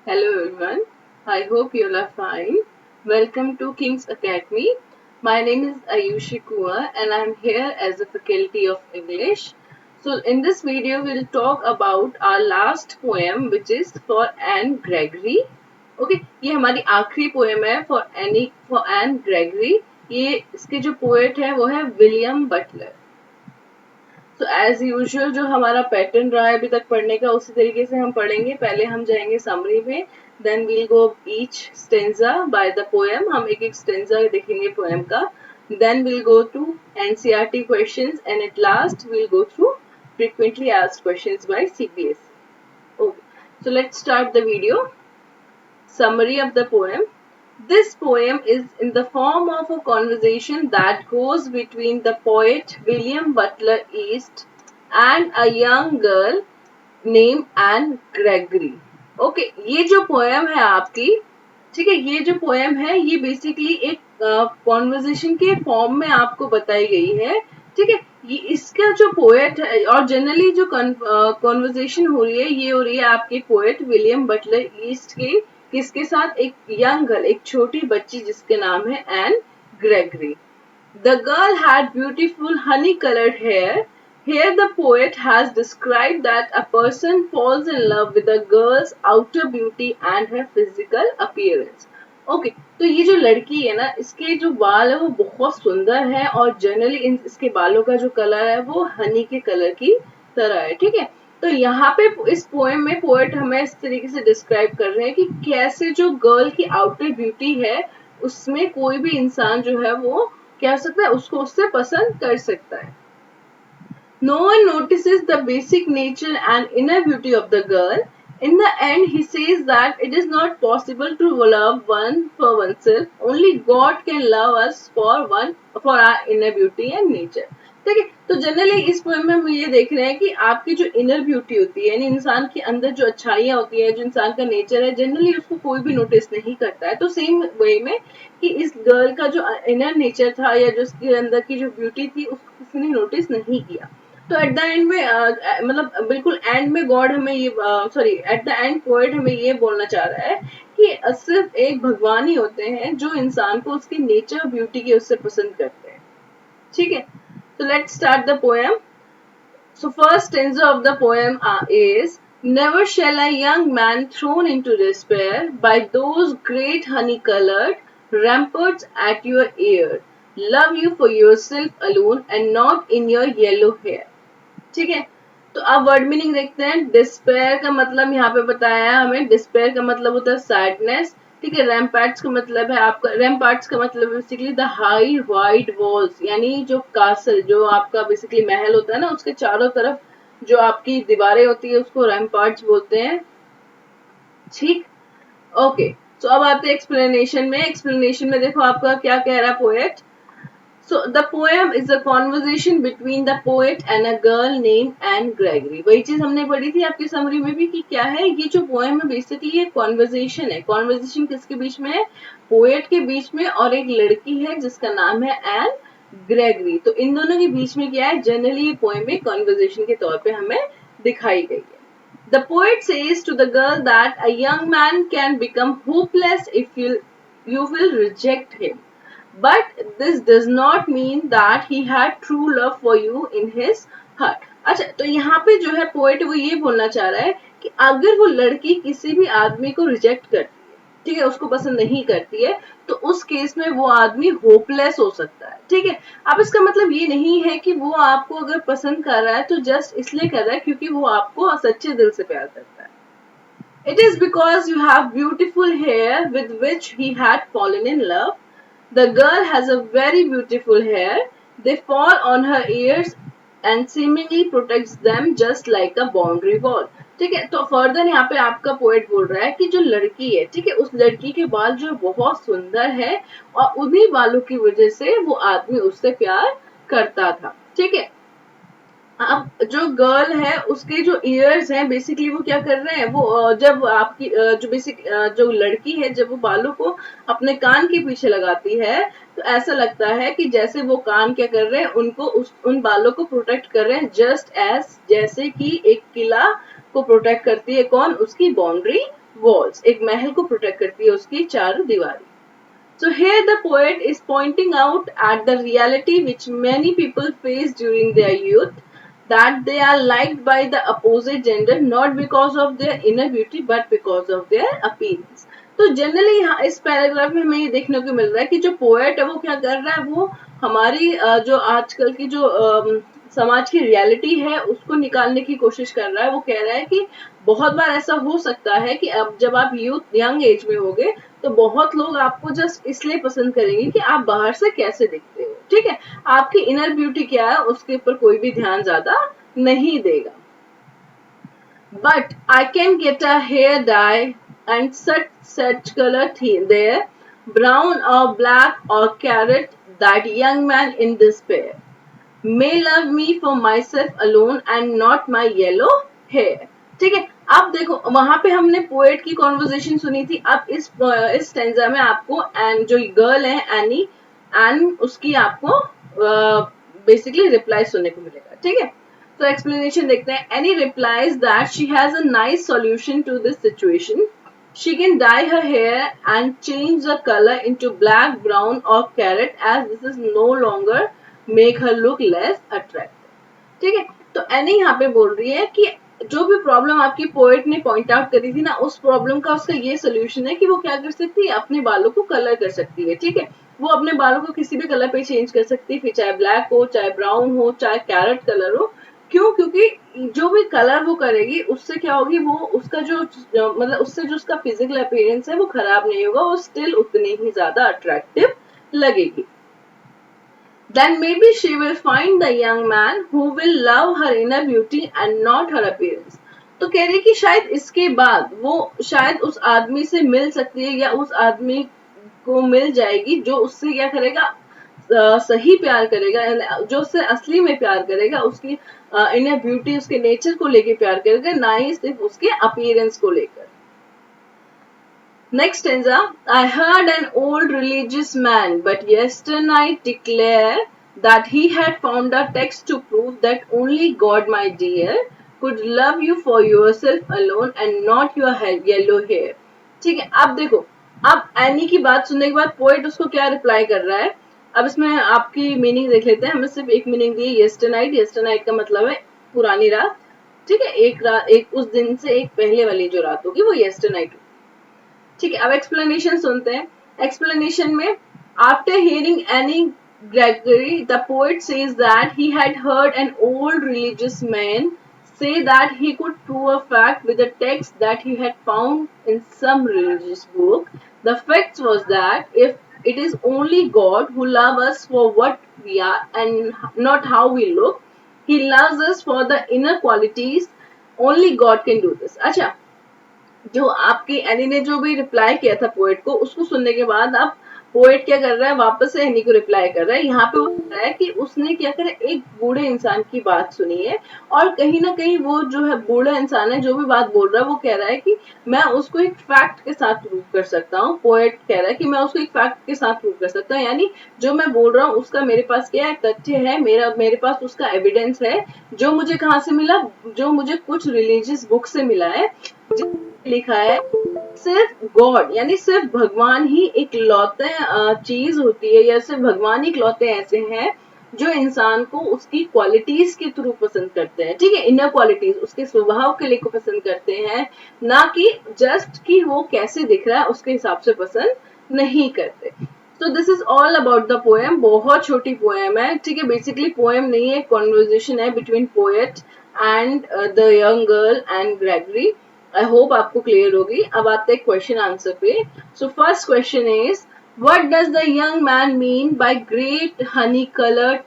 Hello everyone, I hope you all are fine. Welcome to King's Academy. My name is Ayushi Kua and I am here as a faculty of English. So in this video we'll talk about our last poem which is for Anne Gregory. Okay, ये हमारी आखिरी poem है for Anne Gregory. ये इसके जो poet है वो है विलियम बटलर. तो एज यूजुअल जो हमारा पैटर्न रहा है अभी तक पढ़ने का उसी तरीके से हम पढ़ेंगे. पहले हम जाएंगे समरी में, then we'll go each stanza by the poem. हम एक एक स्टेंजा देखेंगे पोएम का. Then we'll go to NCERT questions and at last we'll go through frequently asked questions by CBSE. Okay, so let's start the video. Summary of the poem. This poem is in the form of a conversation that goes between the poet William Butler Yeats and a young girl named Anne Gregory. Okay, ये जो poem है आपकी, ठीक है, ये जो poem है ये basically एक conversation के form में आपको बताई गई है. ठीक है, ये इसका जो पोएट है और जनरली जो कॉन्वर्जेशन हो रही है ये हो रही है आपके पोएट विलियम बटलर ईस्ट की किसके साथ, एक यंग गर्ल, एक छोटी बच्ची जिसके नाम है Anne Gregory. The girl had beautiful honey coloured hair. Here the poet has described that a person falls in love with a girl's outer beauty and her physical appearance. Okay, तो ये जो लड़की है ना इसके जो बाल है वो बहुत सुंदर है और जनरली इसके बालों का जो कलर है वो हनी के कलर की तरह है. ठीक है, तो यहाँ पे इस पोएम में पोएट हमें इस तरीके से डिस्क्राइब कर रहे हैं कि कैसे जो गर्ल की आउटर ब्यूटी है उसमें कोई भी इंसान जो है वो क्या सकता है, उसको उससे पसंद कर सकता है. No one notices the basic nature and inner beauty of the girl. In the end, he says that it is not possible to love one for oneself. Only God can love us for our inner beauty and nature. ठीक है, तो generally इस poem में हम ये देख रहे हैं कि आपकी जो इनर ब्यूटी होती है यानी इंसान के अंदर जो अच्छाइयाँ होती है, जो इंसान का नेचर है, जनरली उसको कोई भी नोटिस नहीं करता है. तो सेम वे में कि इस गर्ल का जो इनर नेचर था या जो उसके अंदर की जो ब्यूटी थी उसको किसी ने नोटिस नहीं किया. तो एट द एंड में मतलब बिल्कुल एंड में गॉड हमें ये एट द एंड पोएट हमें ये बोलना चाह रहा है कि सिर्फ एक भगवान ही होते हैं जो इंसान को उसकी नेचर ब्यूटी की उससे पसंद करते हैं. ठीक है, तो let's start the poem. So first stanza of the poem is Never shall a young man thrown into despair by those great honey-colored ramparts at your ear love you for yourself alone and not in your yellow hair. ठीक है, तो अब word meaning देखते हैं. Despair का मतलब यहाँ पे बताया है हमें. डिस्पेयर का मतलब होता है सैडनेस. ठीक है, रैम्पार्ट्स का मतलब है आपका, रैम्पार्ट्स का मतलब basically the high white walls यानी जो कासल, जो आपका बेसिकली महल होता है ना उसके चारों तरफ जो आपकी दीवारें होती है उसको रैम्पार्ट्स बोलते हैं. ठीक, ओके. सो अब आते हैं एक्सप्लेनेशन में. एक्सप्लेनेशन में देखो आपका क्या कह रहा है poet. So the poem is a conversation between the poet and a girl named Anne Gregory. वही चीज हमने पढ़ी थी आपकी समरी में भी कि क्या है ये जो पोएम है बेसिकली ये कॉन्वर्जेशन है. कॉन्वर्जेशन किसके बीच में है, पोएट के बीच में और एक लड़की है जिसका नाम है एन ग्रेगरी. तो इन दोनों के बीच में क्या है, जनरली ये पोएम एक कॉन्वर्जेशन के तौर पे हमें दिखाई गई है. The poet says to the girl that a young man can become hopeless if you will reject him. But this does not mean that he had true love for you in his heart. अच्छा, तो यहाँ पे जो है poet वो ये बोलना चाह रहा है कि अगर वो लड़की किसी भी आदमी को रिजेक्ट करती है, ठीक है, उसको पसंद नहीं करती है, तो उस केस में वो आदमी होपलेस हो सकता है. ठीक है, अब इसका मतलब ये नहीं है कि वो आपको अगर पसंद कर रहा है तो जस्ट इसलिए कर रहा है क्योंकि वो आपको सच्चे दिल से प्यार करता है. It is because you have beautiful hair with which he had fallen in love. The girl has a very beautiful hair. They fall on her ears and seemingly protects them just like a boundary wall. ठीक है, तो further यहाँ पे आपका poet बोल रहा है कि जो लड़की है, ठीक है, उस लड़की के बाल जो बहुत सुंदर है और उन्हीं बालों की वजह से वो आदमी उससे प्यार करता था. ठीक है, अब जो गर्ल है उसके जो ईयर्स हैं बेसिकली वो क्या कर रहे हैं, वो जब आपकी जो बेसिक जो लड़की है जब वो बालों को अपने कान के पीछे लगाती है तो ऐसा लगता है कि जैसे वो कान क्या कर रहे हैं, उनको उन बालों को प्रोटेक्ट कर रहे हैं, जस्ट एज जैसे कि एक किला को प्रोटेक्ट करती है कौन, उसकी बाउंड्री walls, एक महल को प्रोटेक्ट करती है उसकी चार दीवारी. So here the poet is pointing out at the reality which many people face during their youth, that they are liked by the opposite gender not because of their inner beauty but because of their appearance. तो generally यहाँ इस paragraph में हमें ये देखने को मिल रहा है कि जो पोएट है वो क्या कर रहा है, वो हमारी जो आजकल की जो समाज की रियलिटी है उसको निकालने की कोशिश कर रहा है. वो कह रहा है कि बहुत बार ऐसा हो सकता है कि अब जब आप यंग एज में होगे तो बहुत लोग आपको जस्ट इसलिए पसंद करेंगे कि आप बाहर से कैसे दिखते हो, ठीक है, आपकी इनर ब्यूटी क्या है उसके ऊपर कोई भी ध्यान ज्यादा नहीं देगा. But I can get a hair dye and such color there, brown or black or carrot, that young man in despair may love me for myself alone and not my yellow hair. ठीक है, अब देखो वहां पे हमने poet की conversation सुनी थी. अब इस स्टेंजा में आपको एंड जो गर्ल है एनी एंड उसकी आपको बेसिकली रिप्लाई सुनने को मिलेगा. ठीक है, तो एक्सप्लेनेशन देखते हैं. Anne replies that she has a nice solution to this situation. She can dye her hair and change the color into black, brown or carrot, as this is no longer make her look less attractive. ठीक है, तो any यहाँ पे बोल रही है कि जो भी प्रॉब्लम आपकी पोएट ने पॉइंट आउट करी थी ना, उस प्रॉब्लम का उसका ये सोल्यूशन है कि वो क्या कर सकती है, अपने बालों को कलर कर सकती है. ठीक है, वो अपने बालों को किसी भी कलर पे चेंज कर सकती है, फिर चाहे ब्लैक हो, चाहे ब्राउन हो, चाहे कैरेट कलर हो. क्यों? क्योंकि जो भी कलर वो करेगी उससे क्या होगी, वो उसका जो मतलब उससे जो उसका फिजिकल अपीयरेंस है वो खराब नहीं होगा, वो स्टिल उतनी ही ज्यादा अट्रैक्टिव लगेगी. Then maybe she will find the young man who will love her inner beauty and not her appearance. तो कह रही कि शायद इसके बाद वो शायद उस आदमी से मिल सकती है या उस आदमी को मिल जाएगी जो उससे क्या करेगा, सही प्यार करेगा, जो उससे असली में प्यार करेगा, उसकी इनर ब्यूटी उसके नेचर को लेके प्यार करेगा, ना ही सिर्फ उसके अपीयरेंस को लेकर. Next stanza. I heard an old religious man but yesternight declare that he had found a text to prove that only God, my dear, could love you for yourself alone and not your yellow hair. ठीक है, अब देखो, अब any की बात सुनने के बाद पोएट उसको क्या रिप्लाई कर रहा है. अब इसमें आपकी मीनिंग देख लेते हैं. हमें सिर्फ एक मीनिंग दी है, येस्टरनाइट. येस्टरनाइट का मतलब है पुरानी रात. ठीक है, एक रात, एक उस दिन से एक पहले वाली जो रात होगी वो येस्टरनाइट होगी. ठीक है, अब एक्सप्लेनेशन सुनते हैं. एक्सप्लेनेशन में, after hearing any Gregory, the poet says that he had heard an old religious man say that he could prove a fact with a text that he had found in some religious book. The fact was that if it is only God who loves us for what we are and not how we look, he loves us for the inner qualities. Only God can do this. अच्छा, जो आपकी any ने जो भी reply किया था poet को, उसको सुनने के बाद अब पोएट क्या कर रहा है, वापस से एनी को रिप्लाई कर रहा है. यहाँ पे वो कह रहा है कि उसने क्या करे, एक बूढ़े इंसान की बात सुनी है और कहीं ना कहीं वो जो है बूढ़ा इंसान है, जो भी बात बोल रहा है वो कह रहा है कि मैं उसको एक फैक्ट के साथ प्रूव कर सकता हूँ. पोएट कह रहा है कि मैं उसको एक फैक्ट के साथ प्रूव कर सकता हूँ, यानी जो मैं बोल रहा हूँ उसका मेरे पास क्या है, तथ्य है, मेरे पास उसका एविडेंस है, जो मुझे कहाँ से मिला, जो मुझे कुछ रिलीजियस बुक से मिला है, लिखा है सिर्फ गॉड यानी सिर्फ भगवान ही एक लौते चीज होती है, या सिर्फ भगवान ही लौते ऐसे हैं जो इंसान को उसकी क्वालिटीज के थ्रू पसंद करते हैं. ठीक है, इनर क्वालिटीज उसके स्वभाव के लिए को पसंद करते हैं, ना कि जस्ट कि वो कैसे दिख रहा है उसके हिसाब से पसंद नहीं करते. तो this is all about the poem. बहुत छोटी पोएम है. ठीक है, बेसिकली पोएम नहीं है, कॉन्वर्जेशन है between poet and the young girl and Gregory. I hope आपको क्लियर होगी. अब आते हैं क्वेश्चन आंसर पे. So first question is, what does the young man mean by great honey coloured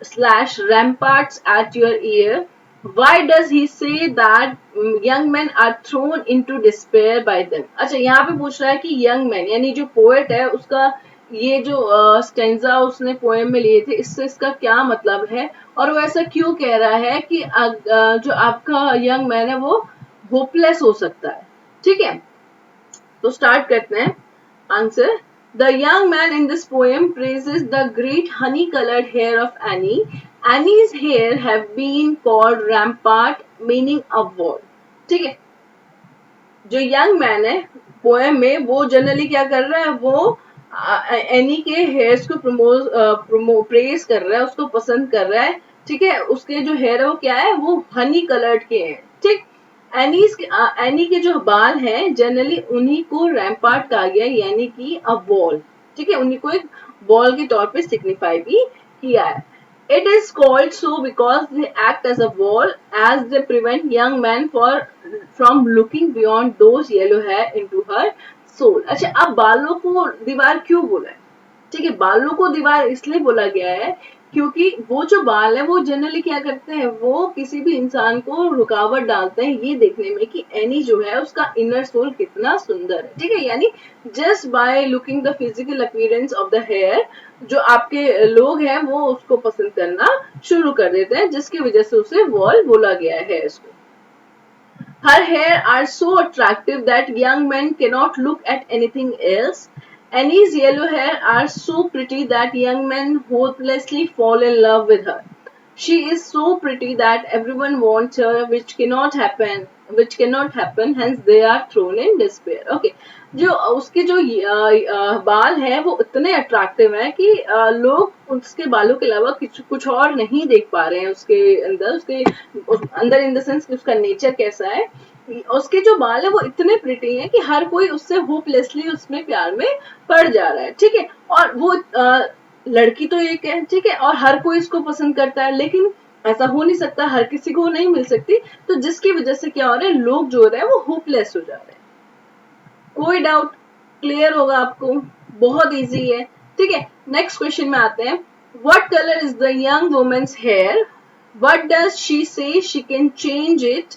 slash ramparts at your ear? Why does he say that young men are thrown into despair by them? अच्छा, यहाँ पे पूछ रहा है कि young men यानी जो poet है उसका ये जो स्टेंजा उसने पोएम में लिए थे, इससे इसका क्या मतलब है और वो ऐसा क्यों कह रहा है कि जो आपका यंग मैन है वो होपलेस हो सकता है. ठीक है, तो स्टार्ट करते हैं. Answer, the young man in this poem praises the great honey-colored hair of Annie. Annie's hair have been called rampart, meaning a wall. ठीक है, जो यंग मैन है पोएम में, वो जनरली क्या कर रहा है, वो एनी के हेयर्स को प्रेस कर रहा है, उसको पसंद कर रहा है, ठीक है। उसके जो हेयर है वो क्या है, वो हनी कलर्ड के हैं, ठीक। एनी के जो बाल हैं जनरली उन्हीं को रैम्पार्ट कहा गया, यानी कि अ वॉल, ठीक है, उन्हीं को एक वॉल के तौर पे सिग्निफाई भी किया है। It is called so because they act as a wall, as they prevent young men from looking beyond those yellow hair into her soul. अच्छा, अब बालों को दीवार क्यों बोला है, ठीक है। बालों को दीवार इसलिए बोला गया है क्योंकि वो जो बाल है वो जनरली क्या करते हैं, वो किसी भी इंसान को रुकावट डालते हैं ये देखने में कि एनी जो है उसका इनर सोल कितना सुंदर है, ठीक है। यानी just by looking the physical appearance of the hair, जो आपके लोग हैं वो उसको पसंद करना शुरू कर देते हैं, जिसकी वजह से उसे वॉल बोला गया है इसको। Her hair are so attractive that young men cannot look at anything else. Annie's yellow hair are so pretty that young men hopelessly fall in love with her. She is so pretty that everyone wants her, which cannot happen, hence they are thrown in despair. Okay. जो उसके जो बाल हैं वो इतने attractive हैं कि लोग उसके बालों के अलावा कुछ और नहीं देख पा रहे हैं उसके अंदर इन द सेंस कि उसका नेचर कैसा है। उसके जो बाल है वो इतने प्रिटी हैं कि हर कोई उससे होपलेसली उसमें प्यार में पड़ जा रहा है, ठीक है। और वो लड़की तो एक है, ठीक है, और हर कोई इसको पसंद करता है, लेकिन ऐसा हो नहीं सकता, हर किसी को नहीं मिल सकती, तो जिसकी वजह से क्या हो रहा है, लोग जो हो रहे हैं वो होपलेस हो जा रहे हैं। कोई डाउट क्लियर होगा आपको, बहुत इजी है, ठीक है। नेक्स्ट क्वेश्चन में आते हैं। What colour is the young women's hair, what does she say she can change it,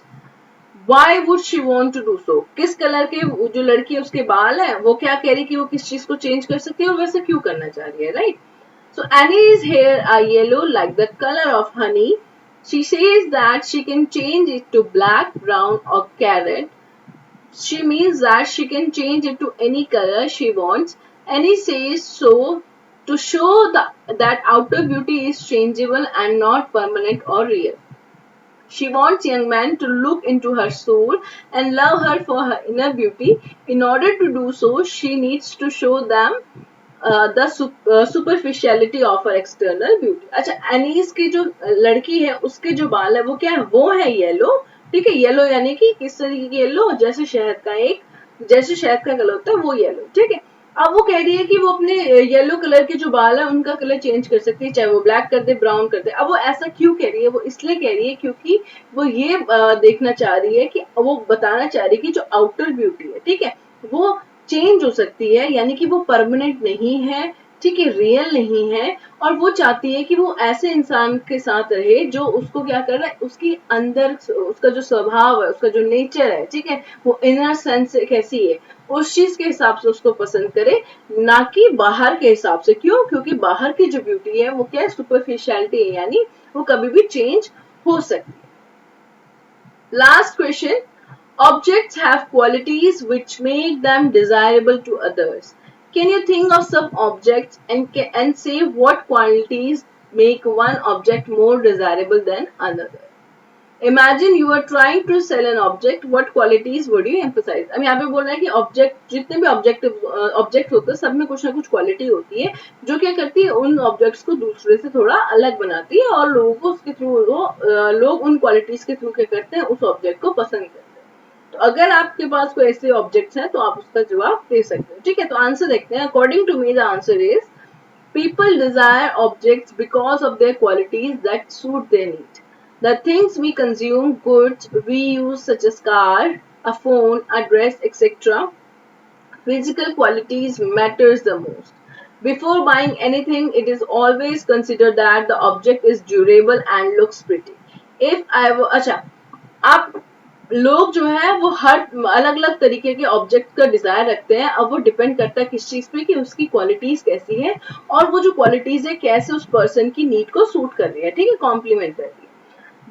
why would she want to do so. किस कलर के जो लड़की है उसके बाल है, वो क्या कह रही है कि वो किस चीज को चेंज कर सकती है और वैसे क्यों करना चाह रही है, right. So Annie's hair are yellow like the color of honey. She says that she can change it to black, brown or carrot. She means that she can change it to any color she wants. Annie says so to show that outer beauty is changeable and not permanent or real. She wants young men to look into her soul and love her for her inner beauty. In order to do so, she needs to show them the superficiality of her external beauty. अच्छा, Annie's की जो लड़की है उसके जो बाल है वो क्या है, वो है येलो, ठीक है। येलो यानी कि किस तरीके की येलो, जैसे शहद का कलर होता है वो येलो, ठीक है। अब वो कह रही है कि वो अपने येलो कलर के जो बाल है उनका कलर चेंज कर सकती है, चाहे वो ब्लैक कर दे, ब्राउन कर दे। अब वो ऐसा क्यों कह रही है, वो इसलिए कह रही है क्योंकि वो ये देखना चाह रही है कि वो बताना चाह रही है कि जो आउटर ब्यूटी है, ठीक है, वो चेंज हो सकती है, यानी कि वो परमानेंट नहीं है, ठीक है, रियल नहीं है। और वो चाहती है कि वो ऐसे इंसान के साथ रहे जो उसको क्या कर रहा है, उसकी अंदर उसका जो स्वभाव है, उसका जो नेचर है, ठीक है, वो इनर सेंस कैसी है, उस चीज के हिसाब से उसको पसंद करे, ना कि बाहर के हिसाब से। क्यों? क्योंकि बाहर की जो ब्यूटी है वो क्या है, सुपरफिशियलिटी है, यानी वो कभी भी चेंज हो सकती है। Last question. Objects have qualities which make them desirable to others. Can you think of some objects and say what qualities make one object more desirable than another? Imagine you are trying to sell an object. What qualities would you emphasize? अब यहाँ पे बोल रहा है कि object, जितने भी object होते हैं सब में कुछ ना कुछ क्वालिटी होती है जो क्या करती है, उन ऑब्जेक्ट्स को दूसरे से थोड़ा अलग बनाती है और लोगों को उसके थ्रू लोग उन क्वालिटीज के थ्रू क्या करते हैं, उस ऑब्जेक्ट को पसंद करते हैं। तो अगर आपके पास कोई ऐसे ऑब्जेक्ट्स हैं तो आप उसका जवाब दे सकते हो, ठीक है। तो आंसर देखते हैं। According to me the answer is people desire objects because of their qualities that suit their need. The things we consume, goods we use such as car, a phone, a dress, etc. Physical qualities matters the most. Before buying anything, it is always considered that the object is durable and looks pretty. If I were, अच्छा, आप लोग जो है वो हर अलग अलग तरीके के ऑब्जेक्ट का डिजायर रखते हैं। अब वो डिपेंड करता है किस चीज पे, कि उसकी क्वालिटीज कैसी है और वो जो क्वालिटीज है कैसे उस पर्सन की नीड को सूट कर रही है, ठीक है, कॉम्प्लीमेंट कर रही है।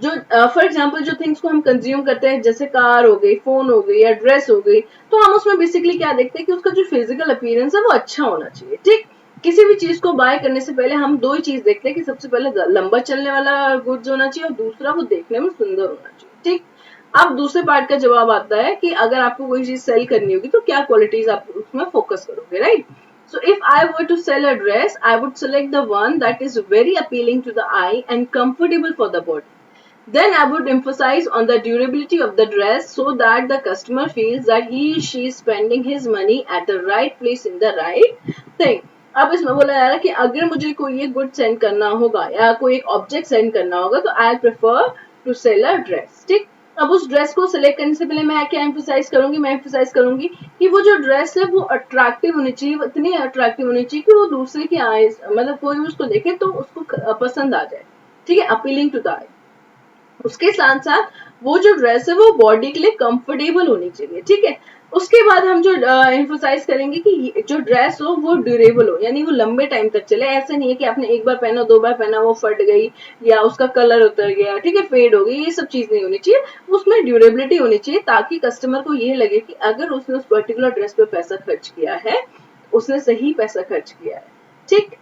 जो फॉर एग्जाम्पल जो थिंग्स को हम कंज्यूम करते हैं, जैसे कार हो गई, फोन हो गई या ड्रेस हो गई, तो हम उसमें बेसिकली क्या देखते हैं कि उसका जो फिजिकल अपीयरेंस है वो अच्छा होना चाहिए, ठीक। किसी भी चीज को बाय करने से पहले हम दो ही चीज देखते हैं कि सबसे पहले लंबा चलने वाला गुड्स होना चाहिए और दूसरा वो देखने में सुंदर होना चाहिए, ठीक। अब दूसरे पार्ट का जवाब आता है कि अगर आपको कोई चीज सेल करनी होगी तो क्या क्वालिटीज आप उसमें फोकस करोगे, right? So if I were to sell a dress, I would select the one that is very appealing to the eye and comfortable for the body. Then I would emphasize on the durability of the dress so that the customer feels that he she is spending his money at the right place in the right thing. अब इसमें बोला जा रहा है कि अगर मुझे कोई एक गुड सेंड करना होगा या कोई एक ऑब्जेक्ट सेंड करना होगा तो I prefer to sell a dress, ठीक? अब उस ड्रेस को सिलेक्ट करने से पहले मैं क्या एम्फोसाइज करूंगी? मैं एम्फोसाइज करूंगी कि वो जो ड्रेस है वो अट्रैक्टिव होनी चाहिए, इतनी अट्रैक्टिव होनी चाहिए कि वो दूसरे की आईज मतलब कोई भी उसको देखे तो उसको पसंद आ जाए, ठीक है, अपीलिंग टू द आई। उसके साथ साथ वो जो ड्रेस है वो बॉडी के लिए कंफर्टेबल होनी चाहिए, ठीक है। उसके बाद हम जो एम्फोसाइज करेंगे कि जो ड्रेस हो वो ड्यूरेबल हो, यानी वो लंबे टाइम तक चले। ऐसे नहीं है कि आपने एक बार पहना, दो बार पहना, वो फट गई या उसका कलर उतर गया, ठीक है, फेड हो गई, ये सब चीज नहीं होनी चाहिए। उसमें ड्यूरेबिलिटी होनी चाहिए ताकि कस्टमर को ये लगे कि अगर उसने उस पर्टिकुलर ड्रेस पे पैसा खर्च किया है, उसने सही पैसा खर्च किया है, ठीक।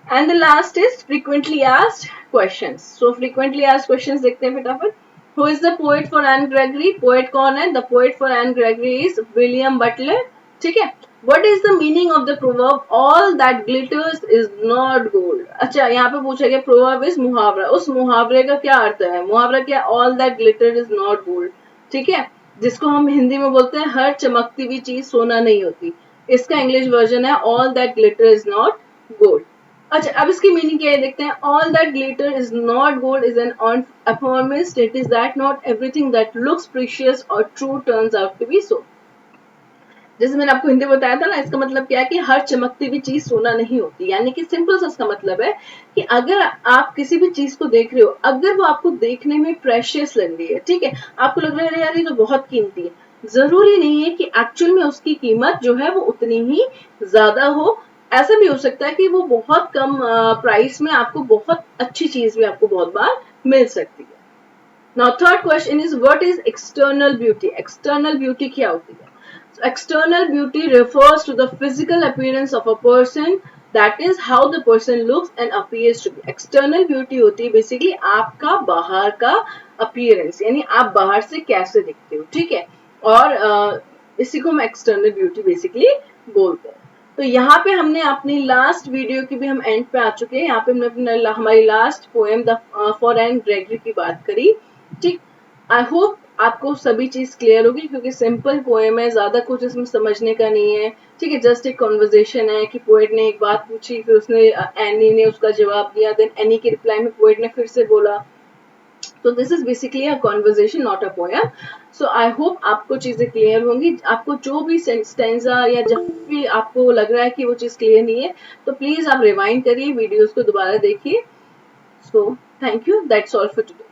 And the last is frequently asked questions. So frequently asked questions देखते हैं फटाफट। Who is the poet for Anne Gregory? Poet कौन है? The poet for Anne Gregory is William Butler. ठीक है। What is the meaning of the proverb? All that glitters is not gold. अच्छा, यहाँ पे पूछा गया proverb is मुहावरा। उस मुहावरे का क्या अर्थ है? मुहावरा क्या? All that glitters is not gold. ठीक है, जिसको हम हिंदी में बोलते हैं हर चमकती हुई चीज सोना नहीं होती। इसका इंग्लिश वर्जन है all that glitter is not gold. अच्छा, अब इसकी मीनिंग क्या है देखते हैं। All that glitter is not gold is an aphorism, it is that not everything that looks precious और true turns out to be so. जैसे मैंने आपको हिंदी बताया था ना, इसका मतलब क्या है कि हर चमकती हुई चीज सोना नहीं होती। यानी कि सिंपल सा इसका मतलब है कि अगर आप किसी भी चीज को देख रहे हो, अगर वो आपको देखने में प्रेशियस लग रही है, ठीक है, आपको लग रहा है यार ये तो बहुत कीमती है, जरूरी नहीं है कि एक्चुअल में उसकी कीमत जो है वो उतनी ही ज्यादा हो। ऐसा भी हो सकता है कि वो बहुत कम प्राइस में आपको बहुत अच्छी चीज भी आपको बहुत बार मिल सकती है। Now third question is what is external beauty? External beauty क्या होती है? So external beauty refers to the physical appearance of a person, that is how the person looks and appears to be. External beauty होती है basically आपका बाहर का appearance, यानी आप बाहर से कैसे दिखते हो, ठीक है। और इसी को हम external beauty basically बोलते हैं। तो यहाँ पे हमने अपनी लास्ट वीडियो की भी हम एंड पे आ चुके हैं। यहाँ पे हमने हमारी last poem the for Anne Gregory की बात करी, ठीक। आई होप आपको सभी चीज क्लियर होगी क्योंकि सिंपल पोएम है, ज्यादा कुछ इसमें समझने का नहीं है, ठीक है। जस्ट एक कॉन्वर्जेशन है कि पोएट ने एक बात पूछी, फिर उसने एनी ने उसका जवाब दिया, देन एनी के रिप्लाई में पोएट ने फिर से बोला। तो this is basically a conversation, not a poem. So I hope आपको चीजें क्लियर होंगी। आपको जो भी स्टेंजा या जब भी आपको लग रहा है कि वो चीज क्लियर नहीं है तो प्लीज आप रिवाइंड करिए, वीडियोस को दोबारा देखिए। So thank you, that's all for today.